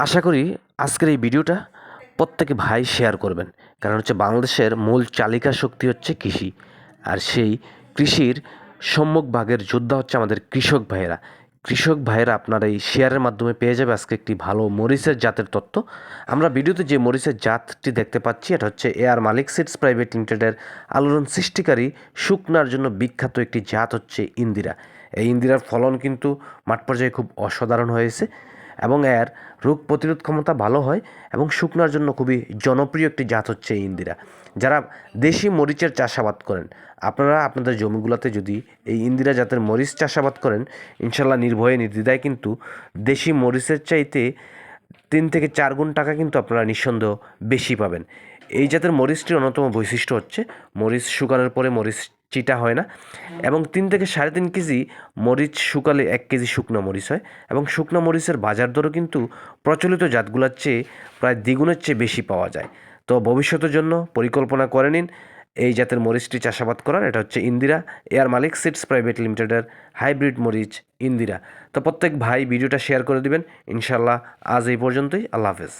আশা করি আজকের এই ভিডিওটা প্রত্যেকে ভাই শেয়ার করবেন, কারণ হচ্ছে বাংলাদেশের মূল চালিকা শক্তি হচ্ছে কৃষি। আর সেই কৃষির সম্মুখ ভাগের যোদ্ধা হচ্ছে আমাদের কৃষক ভাইয়েরা। কৃষক ভাইয়েরা আপনার এই শেয়ারের মাধ্যমে পেয়ে যাবে আজকে একটি ভালো মরিচের জাতের তথ্য। আমরা ভিডিওতে যে মরিচের জাতটি দেখতে পাচ্ছি এটা হচ্ছে এআর মালিক সিডস প্রাইভেট লিমিটেডের আলোড়ন সৃষ্টিকারী শুকনার জন্য বিখ্যাত একটি জাত হচ্ছে ইন্দিরা। এই ইন্দিরার ফলন কিন্তু মাঠ পর্যায়ে খুব অসাধারণ হয়েছে এবং এর রোগ প্রতিরোধ ক্ষমতা ভালো হয় এবং শুকনার জন্য খুবই জনপ্রিয় একটি জাত হচ্ছে এই ইন্দিরা। যারা দেশি মরিচের চাষাবাদ করেন, আপনারা আপনাদের জমিগুলোতে যদি এই ইন্দিরা জাতের মরিচ চাষাবাদ করেন, ইনশাল্লাহ নির্ভয়ে নির্দ্বিধায় কিন্তু দেশি মরিচের চাইতে 3 থেকে 4 গুণ টাকা কিন্তু আপনারা নিঃসন্দেহ বেশি পাবেন। এই জাতের মরিচটির অন্যতম বৈশিষ্ট্য হচ্ছে মরিচ শুকানোর পরে মরিচ চিটা হয় না এবং 3 থেকে 3.5 কেজি মরিচ শুকালে 1 কেজি শুকনো মরিচ হয় এবং শুকনো মরিচের বাজার দরও কিন্তু প্রচলিত জাতগুলোর চেয়ে প্রায় দ্বিগুণের চেয়ে বেশি পাওয়া যায়। তো ভবিষ্যতের জন্য পরিকল্পনা করে নিন এই জাতের মরিচটি চাষাবাদ করার। এটা হচ্ছে ইন্দিরা, এয়ার মালিক সিডস প্রাইভেট লিমিটেডের হাইব্রিড মরিচ ইন্দিরা। তো প্রত্যেক ভাই ভিডিওটা শেয়ার করে দিবেন। ইনশাল্লাহ আজ এই পর্যন্তই। আল্লাহ হাফেজ।